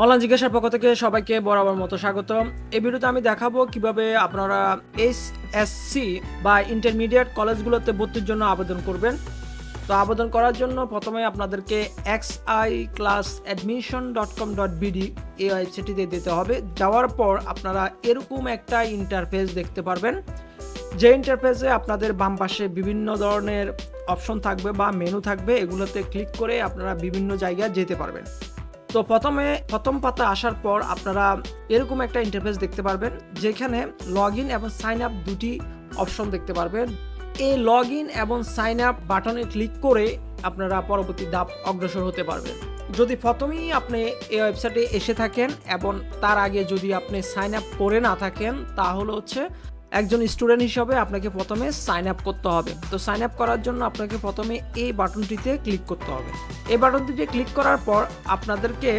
Online জিজ্ঞাসার পক্ষ থেকে সবাইকে বরাবর মতো স্বাগত। এই ভিডিওতে আমি দেখাবো কিভাবে আপনারা এসএসসি বা ইন্টারমিডিয়েট কলেজগুলোতে ভর্তির জন্য আবেদন করবেন। তো আবেদন করার জন্য প্রথমে আপনাদেরকে xiclassadmission.com.bd এই ওয়েবসাইটটিতে যেতে হবে। যাওয়ার পর আপনারা এরকম একটা ইন্টারফেস দেখতে পারবেন, যে ইন্টারফেসে আপনাদের বাম পাশে বিভিন্ন ধরনের অপশন থাকবে বা মেনু থাকবে। এগুলোতে ক্লিক করে আপনারা বিভিন্ন জায়গায় যেতে পারবেন। তো প্রথম পাতা আসার পর আপনারা এরকম একটা ইন্টারফেস দেখতে পারবেন, যেখানে লগ ইন এবং সাইন আপ দুটি অপশন দেখতে পারবেন। এই লগ ইন এবং সাইন আপ বাটনে ক্লিক করে আপনারা পরবর্তী ধাপ অগ্রসর হতে পারবেন। যদি প্রথমেই আপনি এই ওয়েবসাইটে এসে থাকেন এবং তার আগে যদি আপনি সাইন আপ করে না থাকেন, তাহলে হচ্ছে একজন স্টুডেন্ট হিসাবে আপনাকে প্রথমে সাইন আপ করতে হবে। তো সাইন আপ করার জন্য আপনাকে প্রথমে এই বাটনটিতে ক্লিক করতে হবে। এই বাটনটিতে ক্লিক করার পর আপনাদেরকে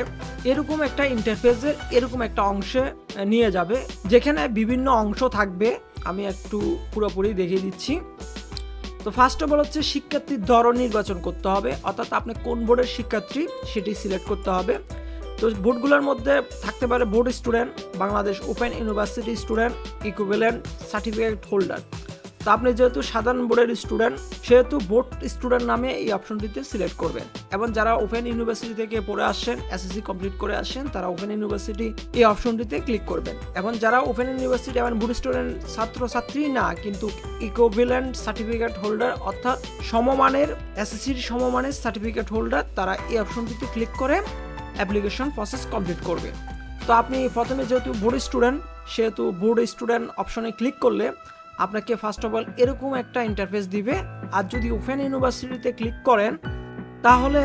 এরকম একটা ইন্টারফেসের এরকম একটা অংশে নিয়ে যাবে, যেখানে বিভিন্ন অংশ থাকবে। আমি একটু পুরোপুরি দেখিয়ে দিচ্ছি। তো ফার্স্ট অফ অল হচ্ছে শিক্ষার্থীর ধরন নির্বাচন করতে হবে, অর্থাৎ আপনি কোন বোর্ডের শিক্ষার্থী সেটি সিলেক্ট করতে হবে। তো বোর্ডগুলোর মধ্যে থাকতে পারে board student, Bangladesh open university student, equivalent certificate holder. তো আপনি যেহেতু সাধারণ বোর্ডের স্টুডেন্ট, সেহেতু বোর্ড স্টুডেন্ট নামে এই অপশনটিতে সিলেক্ট করবেন। এবং যারা ওপেন ইউনিভার্সিটি থেকে পড়ে আসছেন, এসএসসি কমপ্লিট করে আসছেন, তারা ওপেন ইউনিভার্সিটি এই অপশনটিতে ক্লিক করবেন। এবং যারা ওপেন ইউনিভার্সিটি এবং বোর্ড স্টুডেন্ট ছাত্রছাত্রী না, কিন্তু ইকুইভ্যালেন্ট সার্টিফিকেট হোল্ডার অর্থাৎ সমমানের এসএসসির সমমানের সার্টিফিকেট হোল্ডার, তারা এই অপশনটিতে ক্লিক করে অ্যাপ্লিকেশন প্রসেস কমপ্লিট করবে। তো আপনি প্রথমে যেহেতু বোর্ড স্টুডেন্ট, সেহেতু বোর্ড স্টুডেন্ট অপশনে ক্লিক করলে আপনাকে ফার্স্ট অফ অল এরকম একটা ইন্টারফেস দিবে। আর যদি ওপেন ইউনিভার্সিটিতে ক্লিক করেন, তাহলে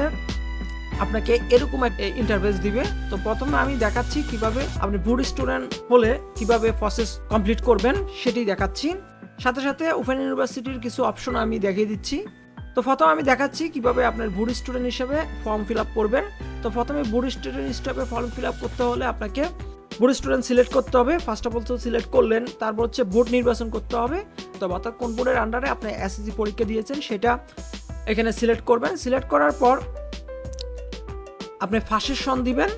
আপনাকে এরকম একটা ইন্টারফেস দিবে। তো প্রথমে আমি দেখাচ্ছি কিভাবে আপনি বোর্ড স্টুডেন্ট হলে কিভাবে প্রসেস কমপ্লিট করবেন সেটি দেখাচ্ছি। সাথে সাথে ওপেন ইউনিভার্সিটির কিছু অপশন আমি দেখিয়ে দিচ্ছি। তো প্রথমে আমি দেখাচ্ছি কিভাবে আপনার বোর্ড স্টুডেন্ট হিসেবে ফর্ম ফিল আপ করবেন। তো প্রথমে বোর্ড স্টুডেন্ট হিসেবে ফর্ম ফিল আপ করতে হলে আপনাকে বোর্ড স্টুডেন্ট সিলেক্ট করতে হবে। ফার্স্ট অফ অল তো সিলেক্ট করলেন, তারপর হচ্ছে বোর্ড নির্বাচন করতে হবে। তো অর্থাৎ কোন বোর্ডের আন্ডারে আপনি এসএসসি পরীক্ষা দিয়েছেন সেটা এখানে সিলেক্ট করবেন। সিলেক্ট করার পর আপনি ফাঁসের সন দিবেন,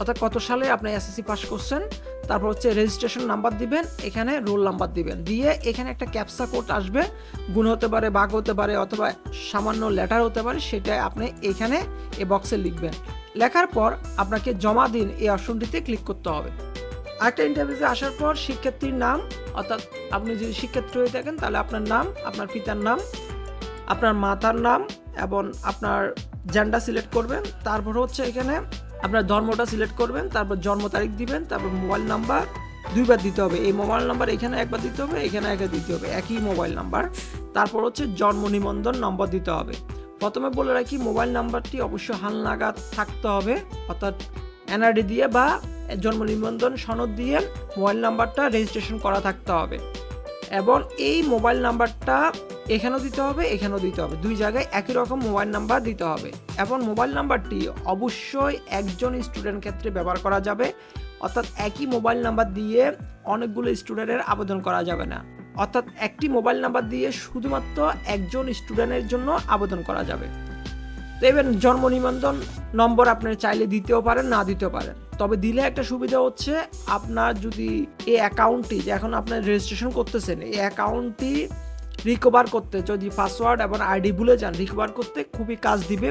অর্থাৎ কত সালে আপনি এসএসসি পাস করছেন। তারপর হচ্ছে রেজিস্ট্রেশন নাম্বার দিবেন, এখানে রোল নাম্বার দিবেন, দিয়ে এখানে একটা ক্যাপচা কোড আসবে। গুণ হতে পারে, ভাগ হতে পারে, অথবা সামান্য লেটার হতে পারে, সেটা আপনি এখানে এই বক্সে লিখবেন। লেখার পর আপনাকে জমা দিন এই অপশনটিতে ক্লিক করতে হবে। আরেকটা ইন্টারভিউতে আসার পর শিক্ষার্থীর নাম, অর্থাৎ আপনি যদি শিক্ষার্থী হয়ে থাকেন তাহলে আপনার নাম, আপনার পিতার নাম, আপনার মাতার নাম এবং আপনার জেন্ডার সিলেক্ট করবেন। তারপর হচ্ছে এখানে আপনার ধর্মটা সিলেক্ট করবেন, তারপর জন্ম তারিখ দিবেন, তারপর মোবাইল নাম্বার দুইবার দিতে হবে। এই মোবাইল নাম্বার এখানে একবার দিতে হবে, এখানে একবার দিতে হবে, একই মোবাইল নাম্বার। তারপর হচ্ছে জন্ম নিবন্ধন নম্বর দিতে হবে। প্রথমে বলে রাখি, মোবাইল নাম্বারটি অবশ্যই হালনাগাদ থাকতে হবে, অর্থাৎ এনআরডি দিয়ে বা জন্ম নিবন্ধন সনদ দিয়ে মোবাইল নাম্বারটা রেজিস্ট্রেশন করা থাকতে হবে। এবং এই মোবাইল নাম্বারটা এখানেও দিতে হবে, এখানেও দিতে হবে, দুই জায়গায় একই রকম মোবাইল নাম্বার দিতে হবে। এবং মোবাইল নাম্বারটি অবশ্যই একজন স্টুডেন্ট ক্ষেত্রে ব্যবহার করা যাবে, অর্থাৎ একই মোবাইল নাম্বার দিয়ে অনেকগুলো স্টুডেন্টের আবেদন করা যাবে না। অর্থাৎ একটি মোবাইল নাম্বার দিয়ে শুধুমাত্র একজন স্টুডেন্টের জন্য আবেদন করা যাবে। তো এবার জন্ম নিবন্ধন নম্বর আপনি চাইলে দিতেও পারেন, না দিতেও পারেন। তবে দিলে একটা সুবিধা হচ্ছে, আপনার যদি এই অ্যাকাউন্টটি যে এখন আপনার রেজিস্ট্রেশন করতেছেন, এই অ্যাকাউন্টটি রিকভার করতে যদি পাসওয়ার্ড এবং আইডি ভুলে যান, রিকভার করতে খুবই কাজ দিবে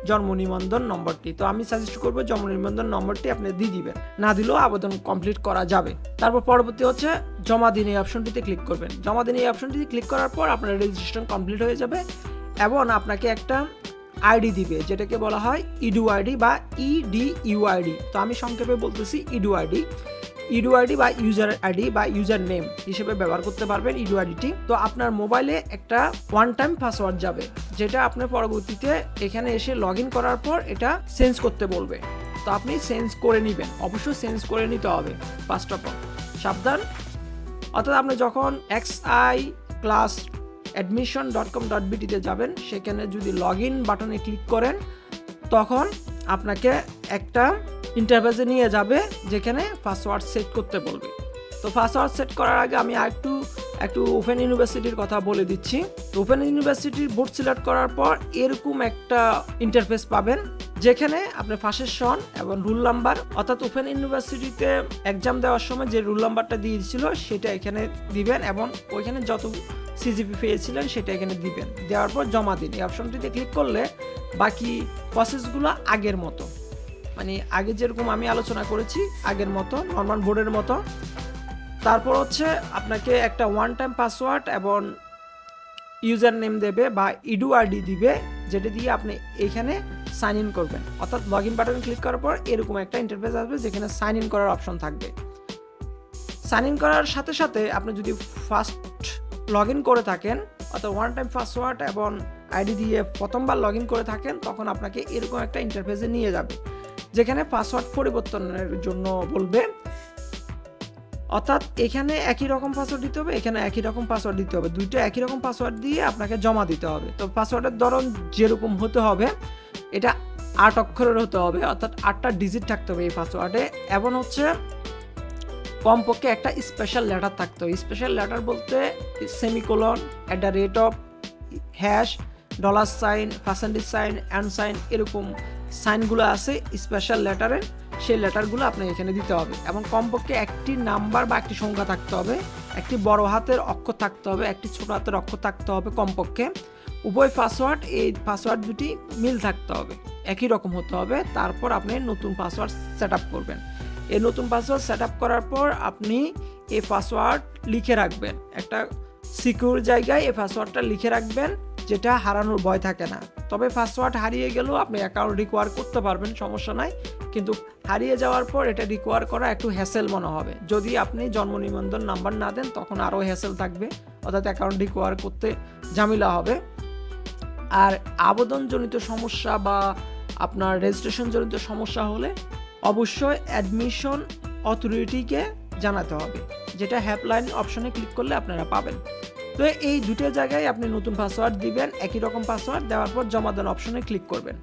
জন্ম নিবন্ধন নম্বরটি। তো আমি সাজেস্ট করবো জন্ম নিবন্ধন নম্বরটি আপনি দিয়ে দিবেন, না দিলেও আবেদন কমপ্লিট করা যাবে। তারপর পরবর্তী হচ্ছে জমা দিন এই অপশনটিতে ক্লিক করবেন। জমা দিন এই অপশনটিতে ক্লিক করার পর আপনার রেজিস্ট্রেশন কমপ্লিট হয়ে যাবে এবং আপনাকে একটা আইডি দিবে, যেটাকে বলা হয় ইডু আইডি বা ইডিইউআইডি। তো আমি সংক্ষেপে বলতেছি ইডু আইডি। ইডু আইডি বা ইউজার আইডি বা ইউজার নেম হিসেবে ব্যবহার করতে পারবেন ইডু আইডিটি। তো আপনার মোবাইলে একটা ওয়ান টাইম পাসওয়ার্ড যাবে, যেটা আপনার পরবর্তীতে এখানে এসে লগ ইন করার পর এটা চেঞ্জ করতে বলবে। তো আপনি চেঞ্জ করে নেবেন, অবশ্যই চেঞ্জ করে নিতে হবে। ফার্স্ট অফ অল সাবধান, অর্থাৎ আপনি যখন xiclassadmission.com.bd তে যাবেন, সেখানে যদি লগ ইন বাটনে ক্লিক করেন, তখন আপনাকে একটা ইন্টারফেসে নিয়ে যাবে, যেখানে পাসওয়ার্ড সেট করতে বলবে। তো পাসওয়ার্ড সেট করার আগে আমি একটু ওপেন ইউনিভার্সিটির কথা বলে দিচ্ছি। তো ওপেন ইউনিভার্সিটির বোর্ড সিলেক্ট করার পর এরকম একটা ইন্টারফেস পাবেন, যেখানে আপনি ফার্স্টের সন এবং রুল নাম্বার, অর্থাৎ ওপেন ইউনিভার্সিটিতে এক্সাম দেওয়ার সময় যে রুল নাম্বারটা দিয়েছিল সেটা এখানে দিবেন এবং ওইখানে যত সিজিপি পেয়েছিলেন সেটা এখানে দিবেন। দেওয়ার পর জমা দিন। এই অপশনটিতে ক্লিক করলে বাকি প্রসেসগুলো আগের মতো, মানে আগে যেরকম আমি আলোচনা করেছি আগের মতো নর্মাল বোর্ডের মতো। তারপর হচ্ছে আপনাকে একটা ওয়ান টাইম পাসওয়ার্ড এবং ইউজার নেম দেবে বা ইডুআরডি দিবে, যেটা দিয়ে আপনি এখানে সাইন ইন করবেন। অর্থাৎ লগ ইন বাটন ক্লিক করার পর এরকম একটা ইন্টারফেস আসবে যেখানে সাইন ইন করার অপশন থাকবে। সাইন ইন করার সাথে সাথে আপনি যদি ফার্স্ট লগ ইন করে থাকেন, অর্থাৎ ওয়ান টাইম পাসওয়ার্ড এবং আইডি দিয়ে প্রথমবার লগ ইন করে থাকেন, তখন আপনাকে এরকম একটা ইন্টারফেসে নিয়ে যাবে যেখানে পাসওয়ার্ড পরিবর্তনের জন্য বলবে। অর্থাৎ এখানে একই রকম পাসওয়ার্ড দিতে হবে, এখানে একই রকম পাসওয়ার্ড দিতে হবে, দুইটা একই রকম পাসওয়ার্ড দিয়ে আপনাকে জমা দিতে হবে। তো পাসওয়ার্ডের ধরন যেরকম হতে হবে, এটা 8 অক্ষরের হতে হবে, অর্থাৎ 8টা ডিজিট থাকতে হবে এই পাসওয়ার্ডে, এবং হচ্ছে কমপক্ষে একটা স্পেশাল লেটার থাকতে হবে। স্পেশাল লেটার বলতে semicolon, @ hash, $sign, %sign, sign, এরকম সাইনগুলো আছে স্পেশাল লেটারের, সেই লেটারগুলো আপনি এখানে দিতে হবে। এবং কমপক্ষে একটি নাম্বার বা একটি সংখ্যা থাকতে হবে, একটি বড় হাতের অক্ষর থাকতে হবে, একটি ছোট হাতের অক্ষর থাকতে হবে কমপক্ষে। উভয় পাসওয়ার্ড, এই পাসওয়ার্ড দুটি মিল থাকতে হবে, একই রকম হতে হবে। তারপর আপনি নতুন পাসওয়ার্ড সেট আপ করবেন। এই নতুন পাসওয়ার্ড সেট আপ করার পর আপনি এই পাসওয়ার্ড লিখে রাখবেন একটা সিকিউর জায়গায়। এই পাসওয়ার্ডটা লিখে রাখবেন, যেটা হারানোর ভয় থাকে না। তবে পাসওয়ার্ড হারিয়ে গেলেও আপনি অ্যাকাউন্ট রিকোয়ার করতে পারবেন, সমস্যা নাই। কিন্তু হারিয়ে যাওয়ার পর এটা রিকোয়ার করা একটু হ্যাসেল মনে হবে। যদি আপনি জন্ম নিবন্ধন নাম্বার না দেন তখন আরও হ্যাসেল থাকবে, অর্থাৎ অ্যাকাউন্ট রিকোয়ার করতে ঝামেলা হবে। আর আবেদনজনিত সমস্যা বা আপনার রেজিস্ট্রেশনজনিত সমস্যা হলে অবশ্যই অ্যাডমিশন অথরিটিকে জানাতে হবে, যেটা হেল্পলাইন অপশনে ক্লিক করলে আপনারা পাবেন। তো এই দুটো জায়গায় আপনি নতুন পাসওয়ার্ড দিবেন, একই রকম পাসওয়ার্ড দেওয়ার পর জমা দেন অপশনে ক্লিক করবেন।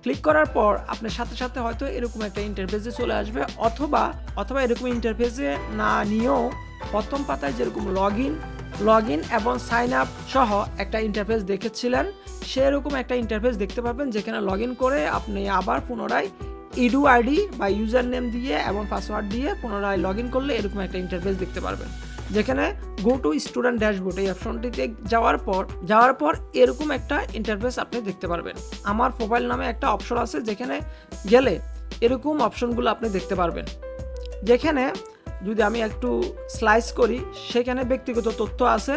ক্লিক করার পর আপনার সাথে সাথে হয়তো এরকম একটা ইন্টারফেসে চলে আসবে, অথবা এরকম ইন্টারফেসে না নিয়েও প্রথম পাতায় যেরকম লগ ইন এবং সাইন আপ সহ একটা ইন্টারফেস দেখেছিলেন, সেরকম একটা ইন্টারফেস দেখতে পাবেন, যেখানে লগ ইন করে আপনি আবার পুনরায় ইডুআইডি বা ইউজার নেম দিয়ে এবং পাসওয়ার্ড দিয়ে পুনরায় লগ ইন করলে এরকম একটা ইন্টারফেস দেখতে পারবেন, যেখানে গো টু স্টুডেন্ট ড্যাশবোর্ড এই অপশনটিতে যাওয়ার পর এরকম একটা ইন্টারফেস আপনি দেখতে পারবেন। আমার প্রোফাইল নামে একটা অপশন আছে, যেখানে গেলে এরকম অপশনগুলো আপনি দেখতে পারবেন। যেখানে যদি আমি একটু স্লাইস করি, সেখানে ব্যক্তিগত তথ্য আছে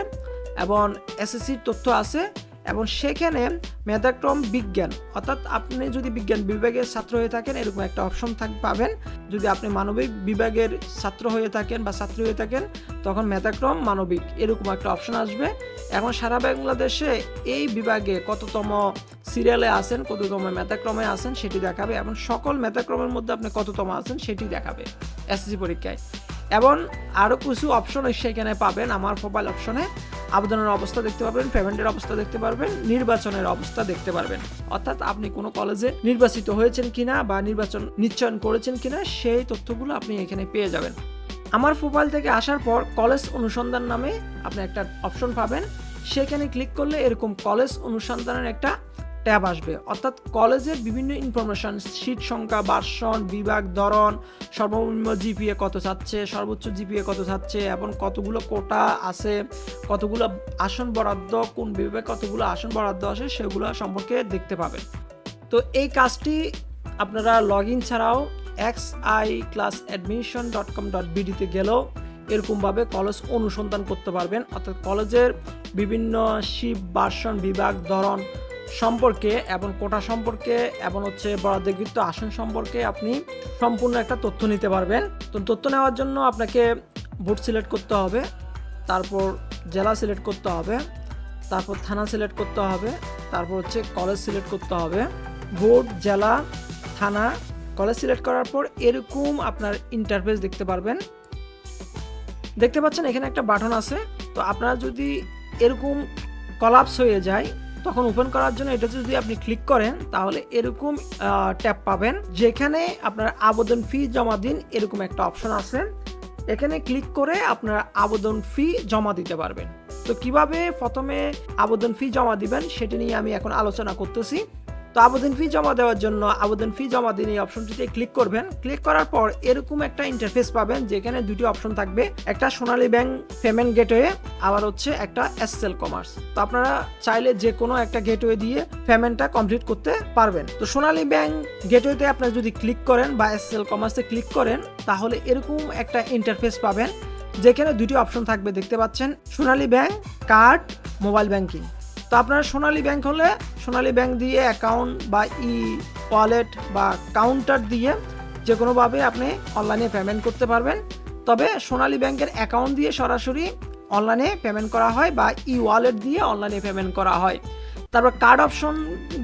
এবং এসএসসির তথ্য আছে, এবং সেখানে মেধাক্রম বিজ্ঞান, অর্থাৎ আপনি যদি বিজ্ঞান বিভাগের ছাত্র হয়ে থাকেন এরকম একটা অপশন পাবেন। যদি আপনি মানবিক বিভাগের ছাত্র হয়ে থাকেন বা ছাত্রী হয়ে থাকেন তখন মেধাক্রম মানবিক এরকম একটা অপশন আসবে। এখন সারা বাংলাদেশে এই বিভাগে কততম সিরিয়ালে আছেন, কততম মেধাক্রমে আছেন সেটি দেখাবে, এবং সকল মেধাক্রমের মধ্যে আপনি কততম আছেন সেটি দেখাবে এসএসসি পরীক্ষায়। এবং আরও কিছু অপশন সেখানে পাবেন। আমার প্রোফাইল অপশনে আবেদনের অবস্থা দেখতে পারবেন, পেমেন্টের অবস্থা দেখতে পারবেন, নির্বাচনের অবস্থা দেখতে পারবেন, অর্থাৎ আপনি কোনো কলেজে নির্বাচিত হয়েছেন কিনা বা নির্বাচন নিশ্চয়ন করেছেন কিনা সেই তথ্যগুলো আপনি এখানে পেয়ে যাবেন। আমার প্রোফাইল থেকে আসার পর কলেজ অনুসন্ধান নামে আপনি একটা অপশন পাবেন, সেখানে ক্লিক করলে এরকম কলেজ অনুসন্ধানের একটা ট্যাব আসবে, অর্থাৎ কলেজের বিভিন্ন ইনফরমেশন, সিট সংখ্যা, ভার্সন, বিভাগ, ধরন, সর্বনিম্ন জিপিএ কত চাচ্ছে, সর্বোচ্চ জিপিএ কত চাচ্ছে, এবং কতগুলো কোটা আছে, কতগুলো আসন বরাদ্দ, কোন বিভাগে কতগুলো আসন বরাদ্দ আসে সেগুলো সম্পর্কে দেখতে পাবেন। তো এই কাজটি আপনারা লগ ইন ছাড়াও xiclassadmission.com.bd তে গেলেও এরকমভাবে কলেজ অনুসন্ধান করতে পারবেন, অর্থাৎ কলেজের বিভিন্ন শিফট, ভার্সন, বিভাগ, ধরন সম্পর্কে এবং কোটা সম্পর্কে এবং হচ্ছে বরাদ্দকৃত আসন সম্পর্কে আপনি সম্পূর্ণ একটা তথ্য নিতে পারবেন। তো তথ্য নেওয়ার জন্য আপনাকে বোর্ড সিলেক্ট করতে হবে, তারপর জেলা সিলেক্ট করতে হবে, তারপর থানা সিলেক্ট করতে হবে, তারপর হচ্ছে কলেজ সিলেক্ট করতে হবে। বোর্ড, জেলা, থানা, কলেজ সিলেক্ট করার পর এরকম আপনার ইন্টারফেস দেখতে পারবেন। দেখতে পাচ্ছেন এখানে একটা বাটন আছে। তো আপনারা যদি এরকম কলাপস হয়ে যায় তখন ওপেন করার জন্য এটা যদি আপনি ক্লিক করেন তাহলে এরকম ট্যাব পাবেন, যেখানে আপনার আবেদন ফি জমা দিন এরকম একটা অপশন আছে। এখানে ক্লিক করে আপনার আবেদন ফি জমা দিতে পারবেন। তো কিভাবে প্রথমে আবেদন ফি জমা দিবেন সেটা নিয়ে আমি এখন আলোচনা করতেছি। তো আবেদন ফি জমা দেওয়ার জন্য আবেদন ফি জমা দিন এই অপশনটিতে ক্লিক করবেন। ক্লিক করার পর এরকম একটা ইন্টারফেস পাবেন, যেখানে দুটি অপশন থাকবে, একটা সোনালী ব্যাংক পেমেন্ট গেটওয়ে, আবার হচ্ছে একটা এসএল কমার্স। তো আপনারা চাইলে যে কোনো একটা গেটওয়ে দিয়ে পেমেন্টটা কমপ্লিট করতে পারবেন। তো সোনালী ব্যাংক গেটওয়েতে আপনারা যদি ক্লিক করেন বা এসএল কমার্সে ক্লিক করেন, তাহলে এরকম একটা ইন্টারফেস পাবেন, যেখানে দুটি অপশন থাকবে, দেখতে পাচ্ছেন, সোনালী ব্যাংক কার্ড, মোবাইল ব্যাংকিং। তো আপনারা সোনালী ব্যাংক হলে সোনালী ব্যাংক দিয়ে অ্যাকাউন্ট বা ওয়ালেট বা কাউন্টার দিয়ে যে কোনোভাবে আপনি অনলাইনে পেমেন্ট করতে পারবেন। তবে সোনালী ব্যাংকের অ্যাকাউন্ট দিয়ে সরাসরি অনলাইনে পেমেন্ট করা হয় বা ওয়ালেট দিয়ে অনলাইনে পেমেন্ট করা হয়। তারপর কার্ড অপশন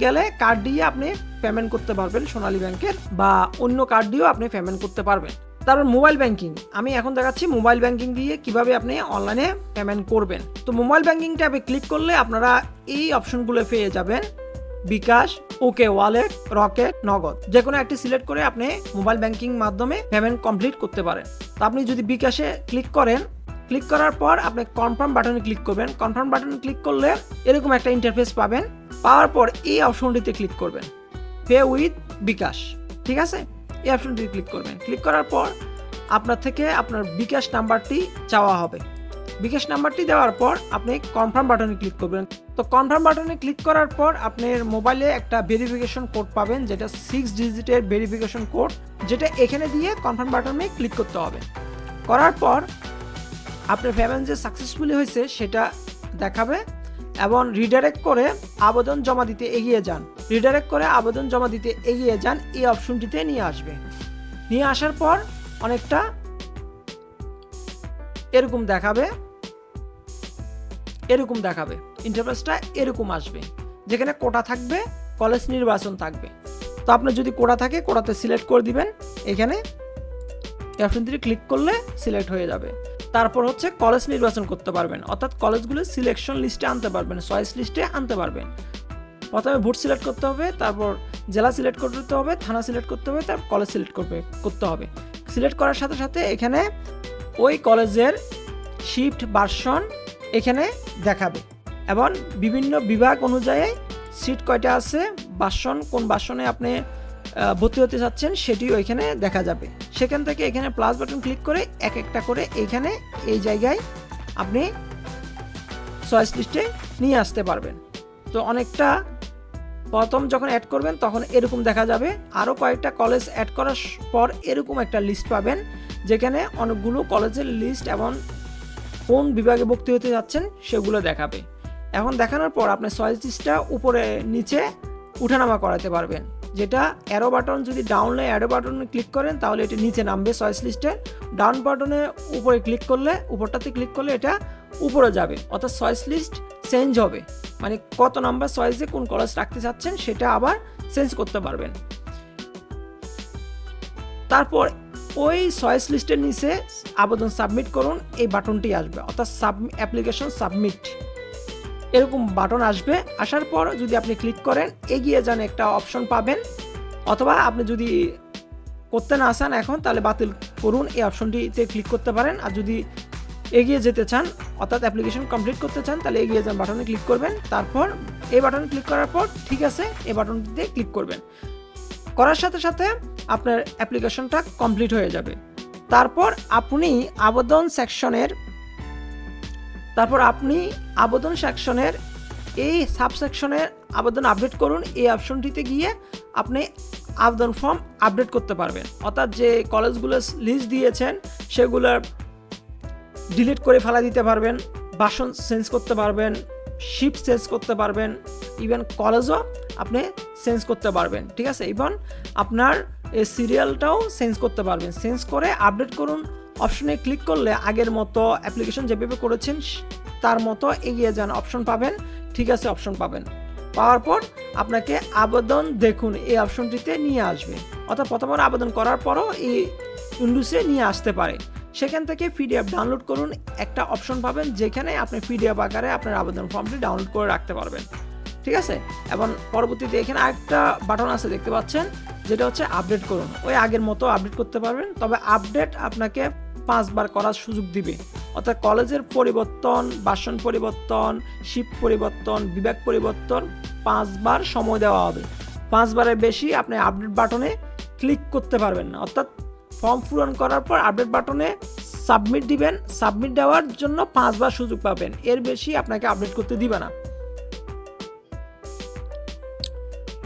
গেলে কার্ড দিয়ে আপনি পেমেন্ট করতে পারবেন সোনালী ব্যাংকের, বা অন্য কার্ড দিয়েও আপনি পেমেন্ট করতে পারবেন। তারপর মোবাইল ব্যাংকিং, আমি এখন দেখাচ্ছি মোবাইল ব্যাংকিং দিয়ে কিভাবে আপনি অনলাইনে পেমেন্ট করবেন। তো মোবাইল ব্যাংকিং ট্যাবে ক্লিক করলে আপনারা এই অপশনগুলো পেয়ে যাবেন, বিকাশ, ওকে ওয়ালেট, রকেট, নগদ। যে কোনো একটি সিলেক্ট করে আপনি মোবাইল ব্যাংকিং মাধ্যমে পেমেন্ট কমপ্লিট করতে পারেন। তো আপনি যদি বিকাশে ক্লিক করেন, ক্লিক করার পর আপনি কনফার্ম বাটনে ক্লিক করবেন। কনফার্ম বাটনে ক্লিক করলে এরকম একটা ইন্টারফেস পাবেন। পাওয়ার পর এই অপশনটিতে ক্লিক করবেন, পে উইথ বিকাশ, ঠিক আছে, এই অপশনটি ক্লিক করবেন। ক্লিক করার পর আপনার থেকে আপনার বিকাশ নাম্বারটি চাওয়া হবে। বিকাশ নাম্বারটি দেওয়ার পর আপনি কনফার্ম বাটনে ক্লিক করবেন। তো কনফার্ম বাটনে ক্লিক করার পর আপনার মোবাইলে একটা ভেরিফিকেশন কোড পাবেন, যেটা 6 ডিজিটের ভেরিফিকেশন কোড, যেটা এখানে দিয়ে কনফার্ম বাটনে ক্লিক করতে হবে। করার পর আপনার পেমেন্ট যে সাকসেসফুলি হয়েছে সেটা দেখাবে, এবং রিডাইরেক্ট করে আবেদন জমা দিতে এগিয়ে যান। রিডাইরেক্ট করে আবেদন জমা দিতে এগিয়ে যান এই অপশনটিতে নিয়ে আসবে। নিয়ে আসার পর অনেকটা এরকম দেখাবে, ইন্টারফেসটা এরকম আসবে, যেখানে কোটা থাকবে, কলেজ নির্বাচন থাকবে। তো আপনার যদি কোটা থাকে কোটাতে সিলেক্ট করে দিবেন, এখানে অপশনটি ক্লিক করলে সিলেক্ট হয়ে যাবে। তারপর হচ্ছে কলেজ নির্বাচন করতে পারবেন, অর্থাৎ কলেজগুলো সিলেকশন লিস্টে আনতে পারবেন, চয়েস লিস্টে আনতে পারবেন। প্রথমে ভোট সিলেক্ট করতে হবে, তারপর জেলা সিলেক্ট করতে হবে, থানা সিলেক্ট করতে হবে, তারপর কলেজ সিলেক্ট করতে হবে। সিলেক্ট করার সাথে সাথে এখানে ওই কলেজের শিফট ভার্সন এখানে দেখাবে, এবং বিভিন্ন বিভাগ অনুযায়ী সিট কয়টা আছে, ভার্সন কোন ভার্সনে আপনি ভর্তি হতে চাচ্ছেন সেটিও এখানে দেখা যাবে। সেখান থেকে এখানে প্লাস বাটন ক্লিক করে এক একটা করে এখানে এই জায়গায় আপনি চয়েস লিস্টে নিয়ে আসতে পারবেন। তো অনেকটা প্রথম যখন অ্যাড করবেন তখন এরকম দেখা যাবে। আরও কয়েকটা কলেজ অ্যাড করার পর এরকম একটা লিস্ট পাবেন, যেখানে অনেকগুলো কলেজের লিস্ট এবং কোন বিভাগে ভর্তি হতে যাচ্ছেন সেগুলো দেখাবে। এখন দেখানোর পর আপনি চয়েস লিস্টটা উপরে নিচে উঠানামা করাতে পারবেন, যেটা অ্যারো বাটন যদি ডাউনে অ্যারো বাটনে ক্লিক করেন তাহলে এটি নিচে নামবে চয়েস লিস্টে। ডাউন বাটনে উপরে ক্লিক করলে, উপরটাতে ক্লিক করলে এটা উপরে যাবে, অর্থাৎ চয়েস লিস্ট চেঞ্জ হবে, মানে কত নাম্বার চয়েসে কোন কলেজ রাখতে চাচ্ছেন সেটা আবার চেঞ্জ করতে পারবেন। তারপর ওই চয়েস লিস্টের নিচে আবেদন সাবমিট করুন এই বাটনটি আসবে, অর্থাৎ অ্যাপ্লিকেশন সাবমিট এরকম বাটন আসবে। আসার পর যদি আপনি ক্লিক করেন এগিয়ে যান একটা অপশন পাবেন, অথবা আপনি যদি করতে না চান এখন তাহলে বাতিল করুন এই অপশনটিতে ক্লিক করতে পারেন। আর যদি এগিয়ে যেতে চান অর্থাৎ অ্যাপ্লিকেশন কমপ্লিট করতে চান তাহলে এগিয়ে যান বাটনে ক্লিক করবেন। তারপর এই বাটনে ক্লিক করার পর ঠিক আছে এই বাটনটিতে ক্লিক করবেন। করার সাথে সাথে আপনার অ্যাপ্লিকেশনটা কমপ্লিট হয়ে যাবে। তারপর আপনি আবেদন সেকশনের এই সাবসেকশনের আবেদন আপডেট করুন এই অপশনটিতে গিয়ে আপনি আবেদন ফর্ম আপডেট করতে পারবেন, অর্থাৎ যে কলেজগুলো লিস্ট দিয়েছেন সেগুলোর ডিলিট করে ফেলা দিতে পারবেন, ভার্সন চেঞ্জ করতে পারবেন, শিফট চেঞ্জ করতে পারবেন, ইভেন কলেজও আপনি চেঞ্জ করতে পারবেন, ঠিক আছে। ইভেন আপনার এই সিরিয়ালটাও চেঞ্জ করতে পারবেন। চেঞ্জ করে আপডেট করুন অপশনে ক্লিক করলে আগের মতো অ্যাপ্লিকেশন যেভাবে করেছেন তার মতো এগিয়ে যান অপশন পাবেন, ঠিক আছে অপশন পাবেন। পাওয়ার পর আপনাকে আবেদন দেখুন এই অপশনটিতে নিয়ে আসবে, অর্থাৎ প্রথমবার আবেদন করার পরও এই উইন্ডোজে নিয়ে আসতে পারে। সেখান থেকে পিডিএফ ডাউনলোড করুন একটা অপশন পাবেন, যেখানে আপনি পিডিএফ আকারে আপনার আবেদন ফর্মটি ডাউনলোড করে রাখতে পারবেন, ঠিক আছে। এবং পরবর্তীতে এখানে আরেকটা বাটন আছে দেখতে পাচ্ছেন, যেটা হচ্ছে আপডেট করুন, ওই আগের মতো আপডেট করতে পারবেন। তবে আপডেট আপনাকে 5 বার করার সুযোগ দিবে, অর্থাৎ কলেজের পরিবর্তন, ভার্সন পরিবর্তন, শিফট পরিবর্তন, বিভাগ পরিবর্তন 5 বার সময় দেওয়া হবে। 5 বারের বেশি আপনি আপডেট বাটনে ক্লিক করতে পারবেন না। অর্থাৎ ফর্ম পূরণ করার পর আপডেট বাটনে সাবমিট দিবেন, সাবমিট দেওয়ার জন্য 5 বার সুযোগ পাবেন, এর বেশি আপনাকে আপডেট করতে দিবে না।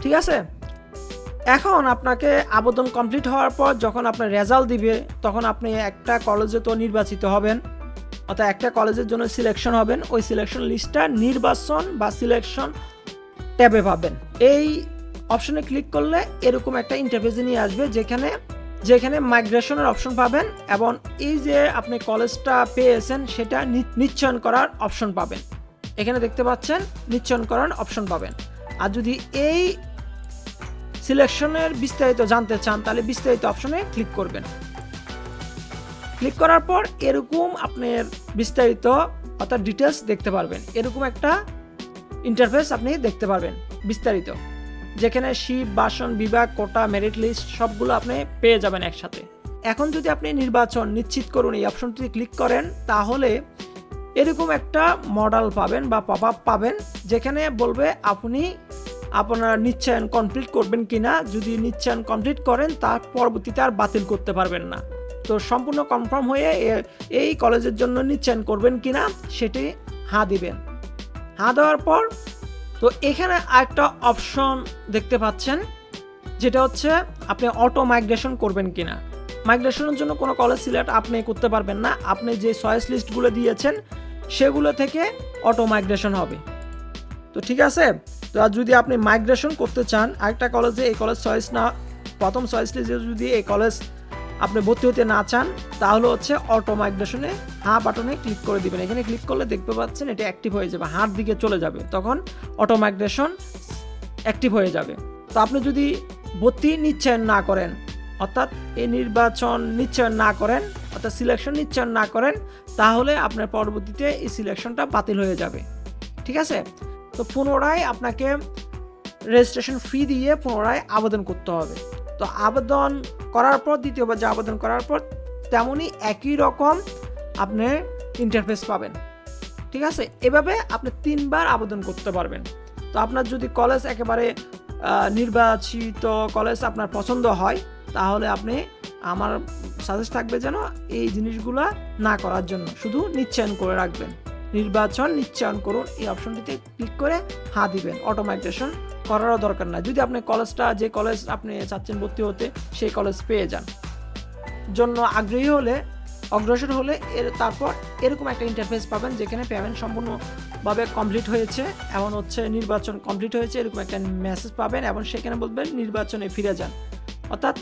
ঠিক আছে, এখন আপনাকে আবেদন কমপ্লিট হওয়ার পর যখন আপনার রেজাল্ট দিবে তখন আপনি একটা কলেজে তো নির্বাচিত হবেন, অর্থাৎ একটা কলেজের জন্য সিলেকশন হবেন। ওই সিলেকশন লিস্টটা নির্বাচন বা সিলেকশন ট্যাবে পাবেন। এই অপশনে ক্লিক করলে এরকম একটা ইন্টারফেসে নিয়ে আসবে যেখানে মাইগ্রেশনের অপশন পাবেন এবং এই যে আপনি কলেজটা পেয়েছেন সেটা নিশ্চয়ন করার অপশন পাবেন। এখানে দেখতে পাচ্ছেন নিশ্চয়ন করার অপশন পাবেন। আর যদি এই সিলেকশনের বিস্তারিত জানতে চান তাহলে বিস্তারিত অপশনে ক্লিক করবেন। ক্লিক করার পর এরকম আপনার বিস্তারিত অর্থাৎ ডিটেলস দেখতে পারবেন। এরকম একটা ইন্টারফেস আপনি দেখতে পারবেন বিস্তারিত, যেখানে শিফট, বাসন, বিভাগ, কোটা, মেরিট লিস্ট সবগুলো আপনি পেয়ে যাবেন একসাথে। এখন যদি আপনি নির্বাচন নিশ্চিত করুন এই অপশনটি ক্লিক করেন তাহলে এরকম একটা মডেল পাবেন বা পপ আপ পাবেন, যেখানে বলবে আপনি আপনার নিশ্চয়ন কমপ্লিট করবেন কিনা। যদি নিশ্চয়ন কমপ্লিট করেন তার পরবর্তীতে আর বাতিল করতে পারবেন না। তো সম্পূর্ণ কনফার্ম হয়ে এই কলেজের জন্য নিশ্চয়ন করবেন কিনা সেটি হ্যাঁ দিবেন। হ্যাঁ দেওয়ার পর তো এখানে একটা অপশন দেখতে পাচ্ছেন, যেটা হচ্ছে আপনি অটো মাইগ্রেশন করবেন কিনা। মাইগ্রেশনের জন্য কোনো কলেজ সিলেক্ট আপনি করতে পারবেন না, আপনি যে চয়েস লিস্টগুলো দিয়েছেন সেগুলো থেকে অটো মাইগ্রেশন হবে। তো ঠিক আছে, তো আর যদি আপনি মাইগ্রেশন করতে চান আরেকটা কলেজে, এই কলেজ চয়েস না, প্রথম চয়েস লিস্টে যদি এই কলেজ আপনি ভর্তি হতে না চান তাহলে হচ্ছে অটো মাইগ্রেশনে হ্যাঁ বাটনে ক্লিক করে দিবেন। এখানে ক্লিক করলে দেখতে পাচ্ছেন এটা অ্যাক্টিভ হয়ে যাবে, হাঁর দিকে চলে যাবে, তখন অটো মাইগ্রেশন অ্যাক্টিভ হয়ে যাবে। তো আপনি যদি ভর্তি নিশ্চয়ন না করেন, অর্থাৎ এই নির্বাচন নিশ্চয়ন না করেন, অর্থাৎ সিলেকশন নিশ্চয়ন না করেন, তাহলে আপনার পরবর্তীতে এই সিলেকশনটা বাতিল হয়ে যাবে। ঠিক আছে, তো পুনরায় আপনাকে রেজিস্ট্রেশন ফি দিয়ে পুনরায় আবেদন করতে হবে। তো আবেদন করার পর দ্বিতীয়বার যে আবেদন করার পর তেমনই একই রকম আপনি ইন্টারফেস পাবেন। ঠিক আছে, এভাবে আপনি 3 বার আবেদন করতে পারবেন। তো আপনার যদি কলেজ একেবারে নির্বাচিত কলেজ আপনার পছন্দ হয় তাহলে আপনি, আমার সাজেস্ট থাকবে যেন এই জিনিসগুলো না করার জন্য শুধু নিশ্চয়ন করে রাখবেন। নির্বাচন নিশ্চয়ন করুন এই অপশনটিতে ক্লিক করে হ্যাঁ দিবেন, অটো মাইগ্রেশন করারও দরকার না। যদি আপনি কলেজটা, যে কলেজ আপনি চাচ্ছেন ভর্তি হতে সেই কলেজ পেয়ে যান, জন্য আগ্রহী হলে, অগ্রসর হলে তারপর এরকম একটা ইন্টারফেস পাবেন যেখানে পেমেন্ট সম্পূর্ণভাবে কমপ্লিট হয়েছে এমন হচ্ছে, নির্বাচন কমপ্লিট হয়েছে এরকম একটা মেসেজ পাবেন এবং সেখানে বলবেন নির্বাচনে ফিরে যান। অর্থাৎ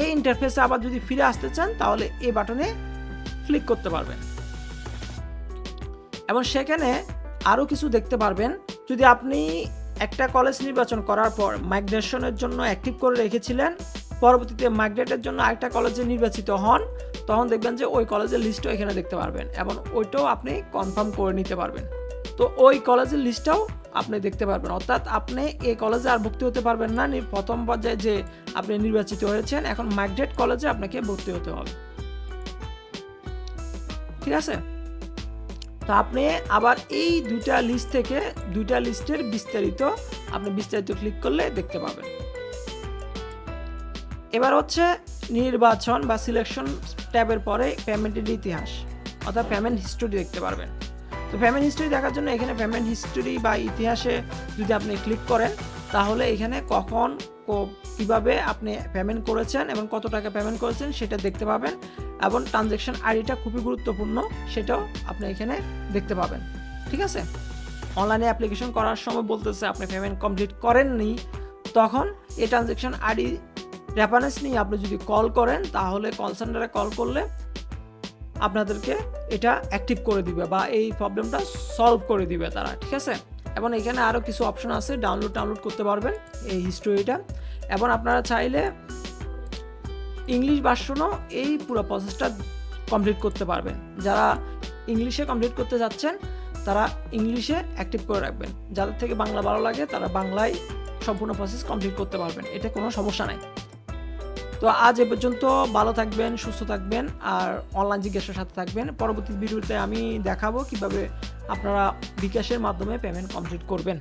এই ইন্টারফেসে আবার যদি ফিরে আসতে চান তাহলে এই বাটনে ক্লিক করতে পারবেন এবং সেখানে আরও কিছু দেখতে পারবেন। যদি আপনি একটা কলেজ নির্বাচন করার পর মাইগ্রেশনের জন্য অ্যাক্টিভ করে রেখেছিলেন, পরবর্তীতে মাইগ্রেটের জন্য আরেকটা কলেজে নির্বাচিত হন, তখন দেখবেন যে ওই কলেজের লিস্টও এখানে দেখতে পারবেন এবং ওইটাও আপনি কনফার্ম করে নিতে পারবেন। তো ওই কলেজের লিস্টটাও আপনি দেখতে পারবেন। অর্থাৎ আপনি এই কলেজে আর ভর্তি হতে পারবেন না, প্রথম পর্যায়ে যে আপনি নির্বাচিত হয়েছেন, এখন মাইগ্রেট কলেজে আপনাকে ভর্তি হতে হবে। ঠিক আছে, তো আপনি আবার এই দুইটা লিস্ট থেকে দুইটা লিস্টের বিস্তারিত ক্লিক করলে দেখতে পাবেন। এবার হচ্ছে নির্বাচন বা সিলেকশন ট্যাবের পরে পেমেন্টের ইতিহাস অর্থাৎ পেমেন্ট হিস্টোরি দেখতে পারবেন। তো পেমেন্ট হিস্টোরি দেখার জন্য এখানে পেমেন্ট হিস্টোরি বা ইতিহাসে যদি আপনি ক্লিক করেন তাহলে এখানে কখন কিভাবে আপনি পেমেন্ট করেছেন এবং কত টাকা পেমেন্ট করেছেন সেটা দেখতে পাবেন এবং ট্রানজ্যাকশন আইডিটা খুবই গুরুত্বপূর্ণ, সেটাও আপনি এখানে দেখতে পাবেন। ঠিক আছে, অনলাইনে অ্যাপ্লিকেশন করার সময় বলতেছে আপনি পেমেন্ট কমপ্লিট করেননি, তখন এই ট্রানজ্যাকশন আইডি রেফারেন্স নিয়ে আপনি যদি কল করেন তাহলে কল সেন্টারে কল করলে আপনাদেরকে এটা অ্যাক্টিভ করে দিবে বা এই প্রবলেমটা সলভ করে দিবে তারা। ঠিক আছে, এবং এখানে আরও কিছু অপশন আছে, ডাউনলোড করতে পারবেন এই হিস্টোরিটা এবং আপনারা চাইলে ইংলিশ ভার্সনও এই পুরো প্রসেসটা কমপ্লিট করতে পারবেন। যারা ইংলিশে কমপ্লিট করতে যাচ্ছেন তারা ইংলিশে অ্যাক্টিভ করে রাখবেন, যাদের থেকে বাংলা ভালো লাগে তারা বাংলায় সম্পূর্ণ প্রসেস কমপ্লিট করতে পারবেন, এতে কোনো সমস্যা নাই। তো আজ এ পর্যন্ত, ভালো থাকবেন, সুস্থ থাকবেন আর অনলাইন জিজ্ঞাসার সাথে থাকবেন। পরবর্তী ভিডিওতে আমি দেখাবো কিভাবে আপনারা বিকাশের মাধ্যমে পেমেন্ট কমপ্লিট করবেন।